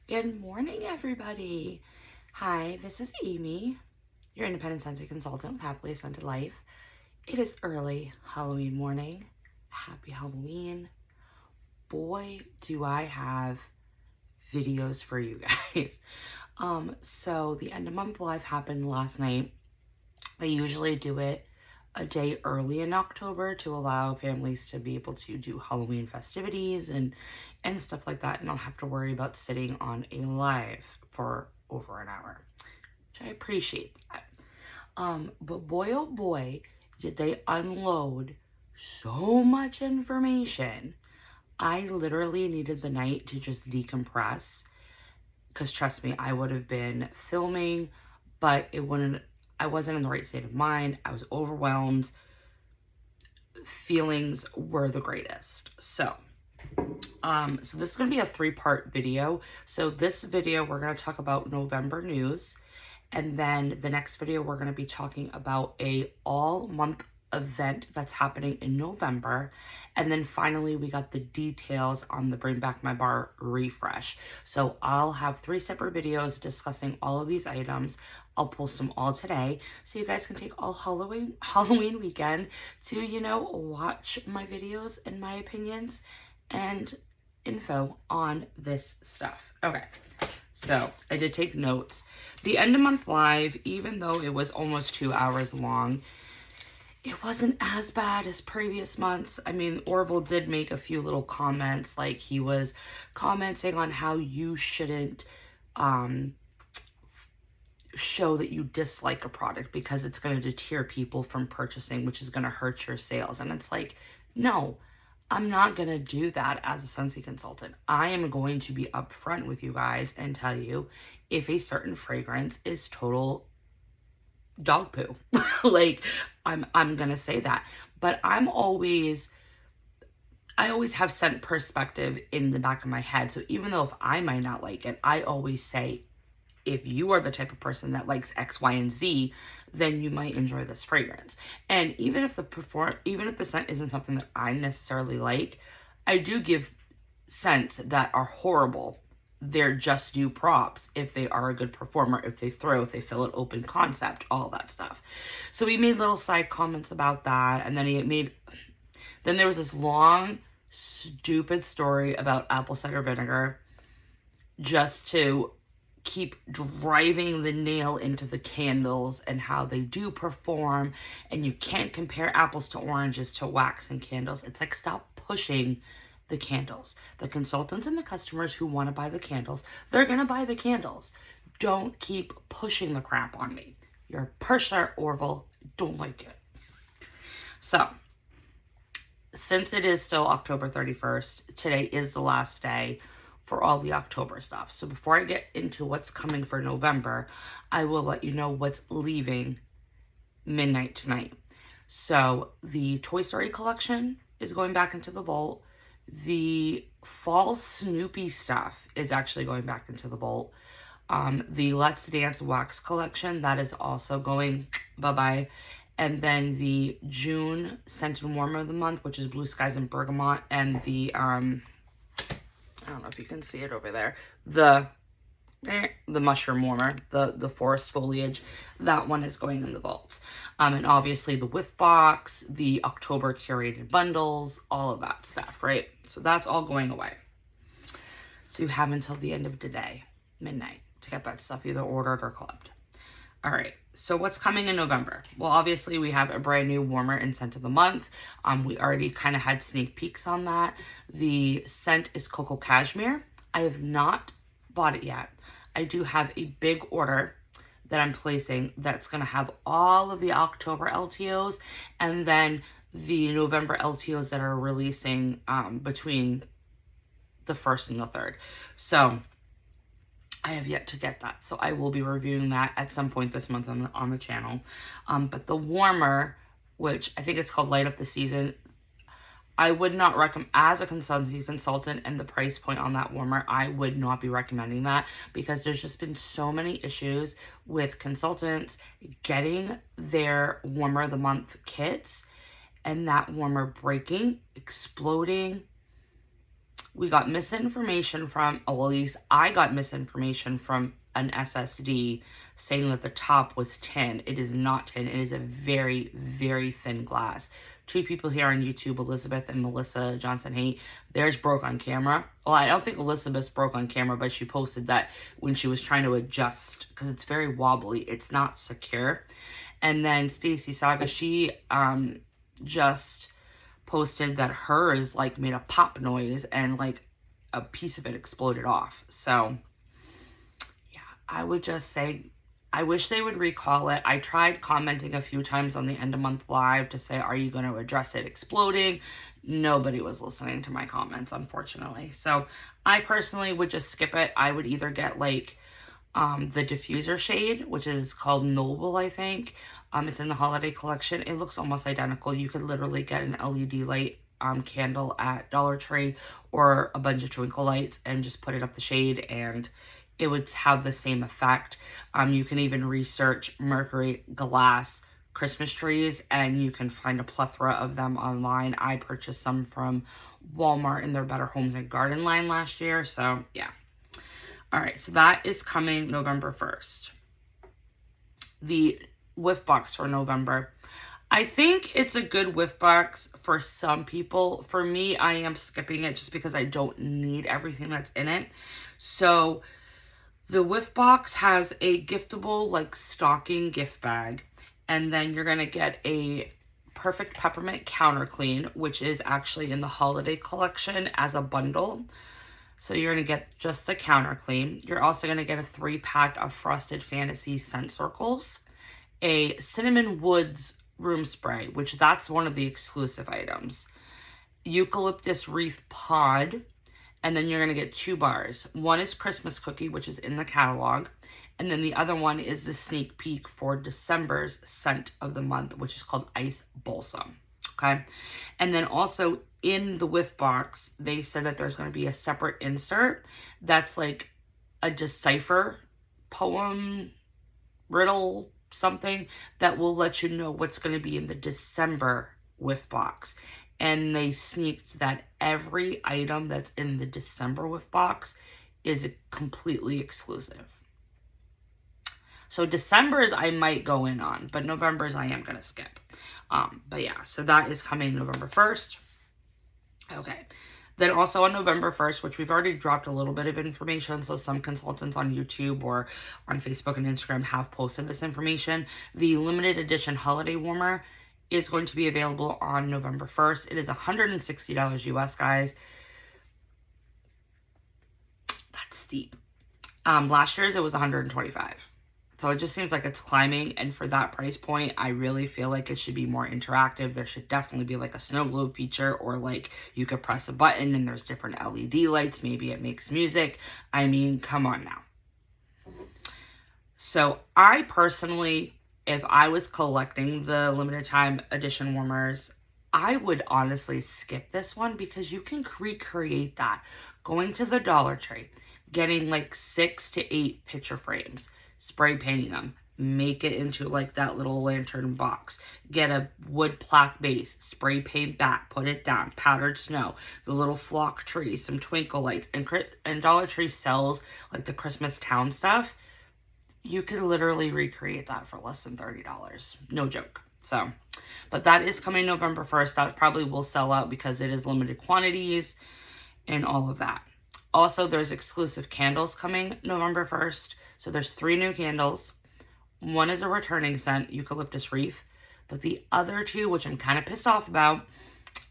Good morning, everybody. Hi, this is Amy, your independent Scentsy consultant with Happily Scented Life. It is early Halloween morning. Happy Halloween. Boy, do I have videos for you guys. So the end of month live happened last night. They usually do it a day early in October to allow families to be able to do Halloween festivities and stuff like that, and not have to worry about sitting on a live for over an hour, which I appreciate that. But boy, oh boy, did they unload so much information. I literally needed the night to just decompress, because trust me, I would have been filming, but I wasn't in the right state of mind. I was overwhelmed. Feelings were the greatest. So this is going to be a 3-part video. So this video, we're going to talk about November news. And then the next video, we're going to be talking about a all-month event that's happening in November. And then finally, we got the details on the Bring Back My Bar refresh. So I'll have 3 separate videos discussing all of these items. I'll post them all today, so you guys can take all Halloween weekend to, watch my videos and my opinions and info on this stuff. Okay. So I did take notes. The end of month live, even though it was almost 2 hours long, it wasn't as bad as previous months. I mean, Orville did make a few little comments, like he was commenting on how you shouldn't show that you dislike a product because it's going to deter people from purchasing, which is going to hurt your sales. And it's like, no, I'm not going to do that as a Scentsy consultant. I am going to be upfront with you guys and tell you if a certain fragrance is total dog poo. Like, I'm going to say that. But I always have scent perspective in the back of my head. So even though if I might not like it, I always say, if you are the type of person that likes X, Y, and Z, then you might enjoy this fragrance. And even if the scent isn't something that I necessarily like, I do give scents that are horrible. They're just due props if they are a good performer, if they fill an open concept, all that stuff. So we made little side comments about that, and then there was this long, stupid story about apple cider vinegar, just to keep driving the nail into the candles and how they do perform, and you can't compare apples to oranges to wax and candles. It's like, stop pushing the candles. The consultants and the customers who want to buy the candles, they're going to buy the candles. Don't keep pushing the crap on me. You're a pusher, Orville. Don't like it. So, since it is still October 31st, today is the last day for all the October stuff. So before I get into what's coming for November, I will let you know what's leaving midnight tonight. So the Toy Story collection is going back into the vault. The fall Snoopy stuff is actually going back into the vault. The Let's Dance wax collection, that is also going bye-bye. And then the June Scent and Warmer of the Month, which is Blue Skies and Bergamot, and the I don't know if you can see it over there, the mushroom warmer, the forest foliage, that one is going in the vaults. And obviously the whiff box, the October curated bundles, all of that stuff, right? So that's all going away. So you have until the end of today, midnight, to get that stuff either ordered or clubbed. All right, so what's coming in November? Well, obviously we have a brand new warmer and scent of the month. We already kind of had sneak peeks on that. The scent is Cocoa Cashmere. I have not bought it yet. I do have a big order that I'm placing that's going to have all of the October LTOs and then the November LTOs that are releasing between the 1st and the 3rd. So I have yet to get that, so I will be reviewing that at some point this month on the channel. But the warmer, which I think it's called Light Up the Season, I would not recommend, as a Scentsy consultant, and the price point on that warmer, I would not be recommending that, because there's just been so many issues with consultants getting their warmer of the month kits and that warmer breaking, exploding, we got misinformation from, oh, well, at least I got misinformation from an SSD saying that the top was tin. It is not tin. It is a very, very thin glass. Two people here on YouTube, Elizabeth and Melissa Johnson Haight, theirs broke on camera. Well, I don't think Elizabeth's broke on camera, but she posted that when she was trying to adjust, because it's very wobbly, it's not secure. And then Stacy Saga, she just posted that hers like made a pop noise and like a piece of it exploded off. So yeah, I would just say I wish they would recall it. I tried commenting a few times on the end of month live to say, are you going to address it exploding? Nobody was listening to my comments, unfortunately. So I personally would just skip it. I would either get like the diffuser shade, which is called Noble, I think. It's in the holiday collection. It looks almost identical. You could literally get an LED light candle at Dollar Tree or a bunch of twinkle lights and just put it up the shade and it would have the same effect. You can even research mercury glass Christmas trees and you can find a plethora of them online. I purchased some from Walmart in their Better Homes and Garden line last year. So yeah. All right, so that is coming November 1st. The whiff box for November. I think it's a good whiff box for some people. For me, I am skipping it just because I don't need everything that's in it. So the whiff box has a giftable like stocking gift bag. And then you're going to get a Perfect Peppermint Counter Clean, which is actually in the holiday collection as a bundle. So you're going to get just the counter clean. You're also going to get a 3-pack of Frosted Fantasy scent circles, a Cinnamon Woods room spray, which that's one of the exclusive items, eucalyptus wreath pod, and then you're going to get 2 bars. One is Christmas cookie, which is in the catalog, and then the other one is the sneak peek for December's scent of the month, which is called Ice Balsam. Okay. And then also in the whiff box, they said that there's going to be a separate insert that's like a decipher poem, riddle, something that will let you know what's going to be in the December whiff box. And they sneaked that every item that's in the December whiff box is completely exclusive. So December's I might go in on, but November's I am going to skip. But yeah, so that is coming November 1st. Okay. Then also on November 1st, which we've already dropped a little bit of information, so some consultants on YouTube or on Facebook and Instagram have posted this information. The limited edition holiday warmer is going to be available on November 1st. It is $160 US, guys. That's steep. Last year's it was $125. So it just seems like it's climbing, and for that price point, I really feel like it should be more interactive. There should definitely be like a snow globe feature, or like you could press a button and there's different LED lights. Maybe it makes music. I mean, come on now. So I personally, if I was collecting the limited time edition warmers, I would honestly skip this one because you can recreate that. Going to the Dollar Tree, getting like 6 to 8 picture frames, spray painting them, make it into like that little lantern box, get a wood plaque base, spray paint that, put it down, powdered snow, the little flock tree, some twinkle lights, and Dollar Tree sells like the Christmas town stuff. You can literally recreate that for less than $30. No joke. So, but that is coming November 1st. That probably will sell out because it is limited quantities and all of that. Also, there's exclusive candles coming November 1st. So there's 3 new candles. One is a returning scent, eucalyptus wreath. But the other 2, which I'm kind of pissed off about,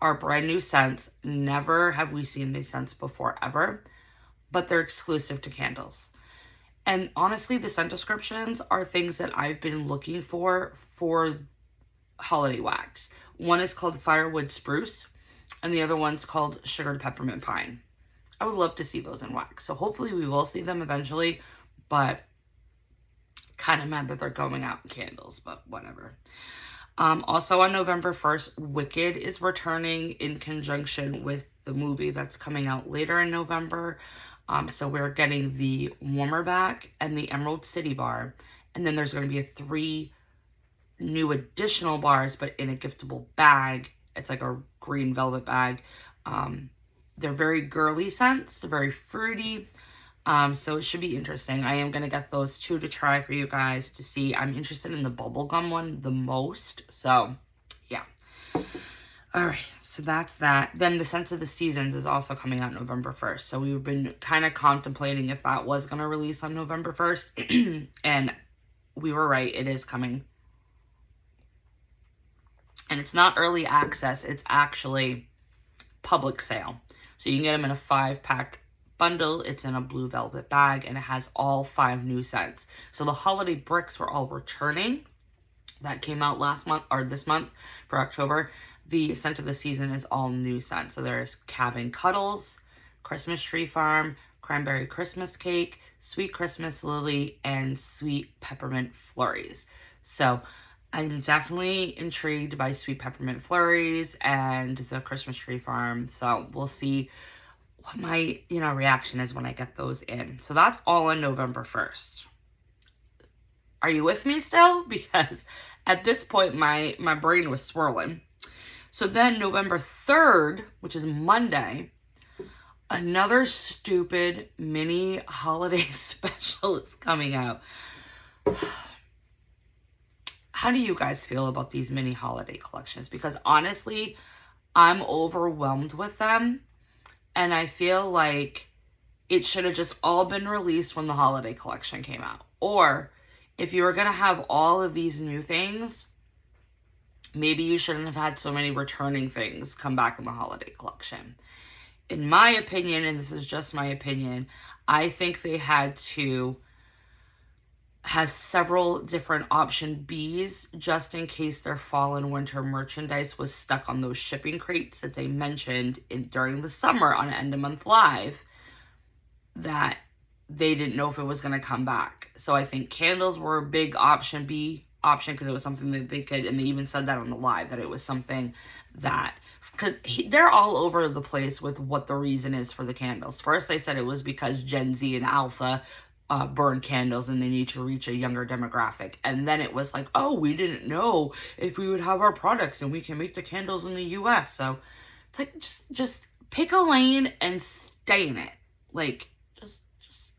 are brand new scents. Never have we seen these scents before, ever. But they're exclusive to candles. And honestly, the scent descriptions are things that I've been looking for holiday wax. One is called Firewood Spruce, and the other one's called Sugared Peppermint Pine. I would love to see those in wax. So hopefully we will see them eventually, but kind of mad that they're going out in candles, but whatever. Also on November 1st, Wicked is returning in conjunction with the movie that's coming out later in November. So we're getting the warmer back and the Emerald City bar. And then there's going to be 3 new additional bars, but in a giftable bag. It's like a green velvet bag. They're very girly scents. They're very fruity. So it should be interesting. I am going to get those 2 to try for you guys to see. I'm interested in the bubblegum one the most. So, yeah. All right, so that's that. Then the Scent of the Seasons is also coming out November 1st. So we've been kind of contemplating if that was going to release on November 1st. And we were right. It is coming. And it's not early access. It's actually public sale. So you can get them in a 5-pack bundle. It's in a blue velvet bag, and it has all 5 new scents. So the holiday bricks were all returning. That came out last month, or this month for October. The Scent of the Season is all new scents. So there's Cabin Cuddles, Christmas Tree Farm, Cranberry Christmas Cake, Sweet Christmas Lily, and Sweet Peppermint Flurries. So I'm definitely intrigued by Sweet Peppermint Flurries and the Christmas Tree Farm. So we'll see what my, reaction is when I get those in. So that's all on November 1st. Are you with me still? Because at this point, my brain was swirling. So then November 3rd, which is Monday, another stupid mini holiday special is coming out. How do you guys feel about these mini holiday collections? Because honestly, I'm overwhelmed with them. And I feel like it should have just all been released when the holiday collection came out. Or if you were going to have all of these new things, maybe you shouldn't have had so many returning things come back in the holiday collection. In my opinion, and this is just my opinion, I think they had to have several different option Bs just in case their fall and winter merchandise was stuck on those shipping crates that they mentioned during the summer on End of Month Live, that they didn't know if it was going to come back. So I think candles were a big option B option because it was something that they could, and they even said that on the live, that it was something that, because they're all over the place with what the reason is for the candles. First they said it was because Gen Z and Alpha burn candles and they need to reach a younger demographic. And then it was like, oh, we didn't know if we would have our products and we can make the candles in the US. So it's like, just pick a lane and stay in it. Like,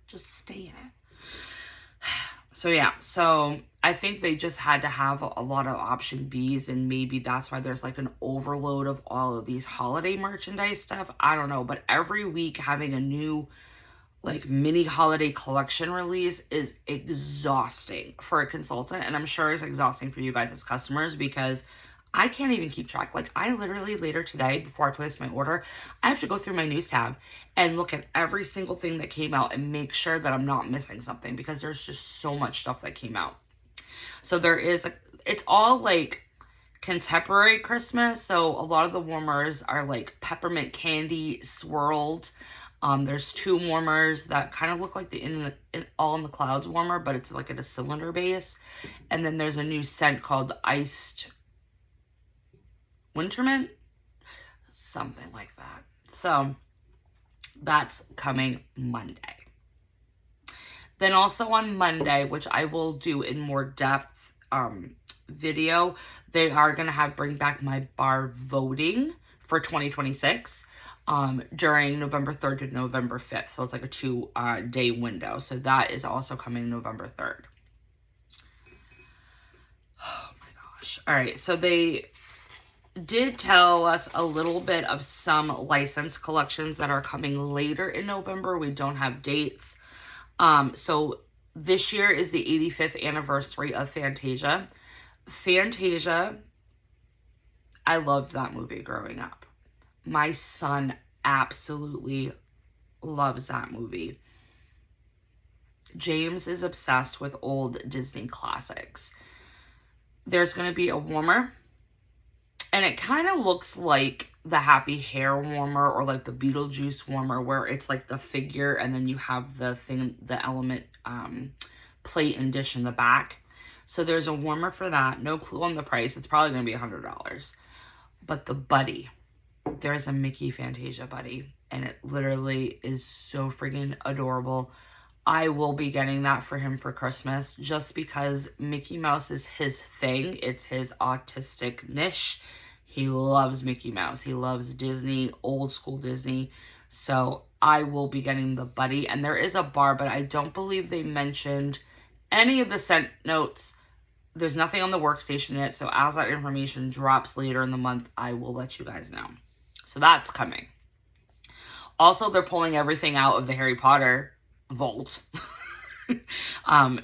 just stay in it. So yeah, so I think they just had to have a lot of option Bs, and maybe that's why there's like an overload of all of these holiday merchandise stuff. I don't know, but every week having a new like mini holiday collection release is exhausting for a consultant, and I'm sure it's exhausting for you guys as customers because I can't even keep track. Like, I literally later today, before I place my order, I have to go through my news tab and look at every single thing that came out and make sure that I'm not missing something because there's just so much stuff that came out. So there is it's all like contemporary Christmas. So a lot of the warmers are like peppermint candy swirled. There's 2 warmers that kind of look like the All in the Clouds warmer, but it's like at a cylinder base. And then there's a new scent called Iced Wintermint, something like that. So that's coming Monday. Then also on Monday, which I will do in more depth video, they are going to bring back my bar voting for 2026. During November 3rd to November 5th. So it's like a 2-day window. So that is also coming November 3rd. Oh my gosh. All right. So they did tell us a little bit of some licensed collections that are coming later in November. We don't have dates. So this year is the 85th anniversary of Fantasia. Fantasia, I loved that movie growing up. My son absolutely loves that movie. James is obsessed with old Disney classics. There's going to be a warmer, and it kind of looks like the Happy Hair warmer or like the Beetlejuice warmer, where it's like the figure and then you have the thing, the element plate and dish in the back. So there's a warmer for that. No clue on the price. It's probably going to be $100. But the buddy, there's a Mickey Fantasia buddy, and it literally is so friggin' adorable. I will be getting that for him for Christmas just because Mickey Mouse is his thing. It's his autistic niche. He loves Mickey Mouse. He loves Disney, old school Disney. So I will be getting the Buddy, and there is a bar, but I don't believe they mentioned any of the scent notes. There's nothing on the workstation yet, so as that information drops later in the month, I will let you guys know. So that's coming. Also, they're pulling everything out of the Harry Potter vault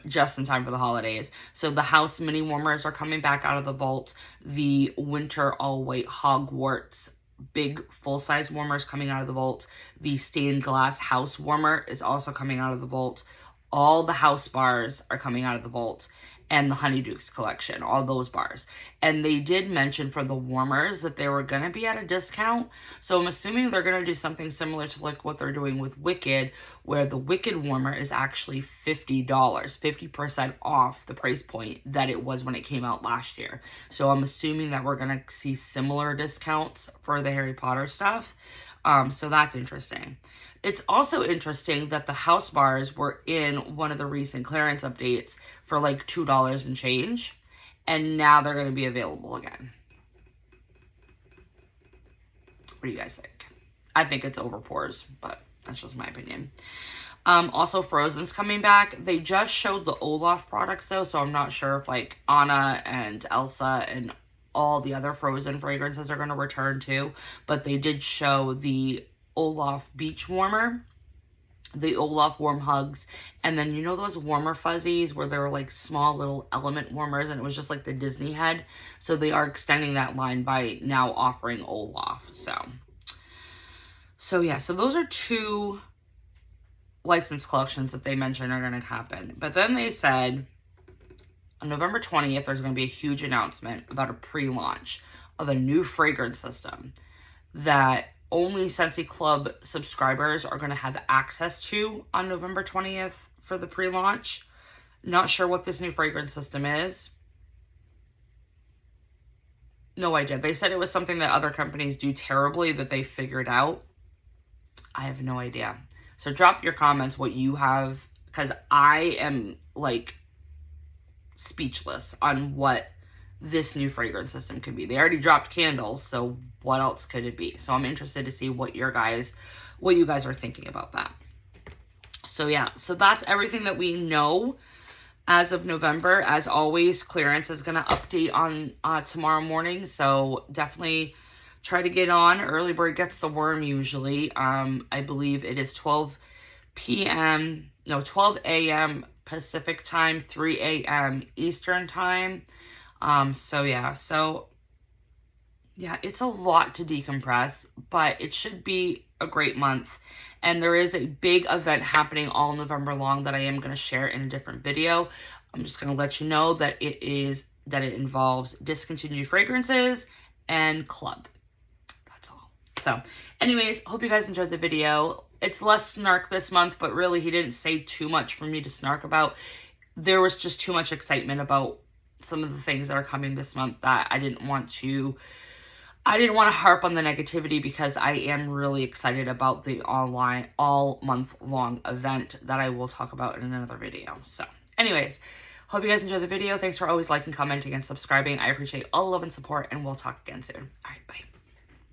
just in time for the holidays. So the house mini warmers are coming back out of the vault. The winter all white Hogwarts big full-size warmers coming out of the vault. The stained glass house warmer is also coming out of the vault. All the house bars are coming out of the vault, and the Honeydukes collection, all those bars. And they did mention for the warmers that they were going to be at a discount. So I'm assuming they're going to do something similar to like what they're doing with Wicked, where the Wicked warmer is actually $50, 50% off the price point that it was when it came out last year. So I'm assuming that we're going to see similar discounts for the Harry Potter stuff. So that's interesting. It's also interesting that the house bars were in one of the recent clearance updates for like $2 and change, and now they're going to be available again. What do you guys think? I think it's overpours, but that's just my opinion. Also, Frozen's coming back. They just showed the Olaf products though, so I'm not sure if like Anna and Elsa and all the other Frozen fragrances are going to return too, but they did show the Olaf Beach Warmer, the Olaf Warm Hugs, and then you know those warmer fuzzies where they were like small little element warmers and it was just like the Disney head. So they are extending that line by now offering Olaf. So yeah, so those are two licensed collections that they mentioned are going to happen. But then they said on November 20th, there's going to be a huge announcement about a pre-launch of a new fragrance system that only Scentsy Club subscribers are going to have access to on November 20th for the pre-launch. Not sure what this new fragrance system is. No idea. They said it was something that other companies do terribly that they figured out. I have no idea. So drop your comments what you have, because I am like speechless on what this new fragrance system could be. They already dropped candles, so what else could it be? So I'm interested to see what you guys are thinking about that. So yeah, so that's everything that we know as of November. As always, clearance is going to update on tomorrow morning, so definitely try to get on. Early bird gets the worm usually. I believe it is 12 a.m. Pacific time, 3 a.m. Eastern time. So yeah, it's a lot to decompress, but it should be a great month. And there is a big event happening all November long that I am going to share in a different video. I'm just going to let you know that it involves discontinued fragrances and club. That's all. So anyways, hope you guys enjoyed the video. It's less snark this month, but really he didn't say too much for me to snark about. There was just too much excitement about some of the things that are coming this month that I didn't want to harp on the negativity, because I am really excited about the online all month long event that I will talk about in another video. So anyways, hope you guys enjoyed the video. Thanks for always liking, commenting, and subscribing. I appreciate all love and support, and we'll talk again soon. All right, bye.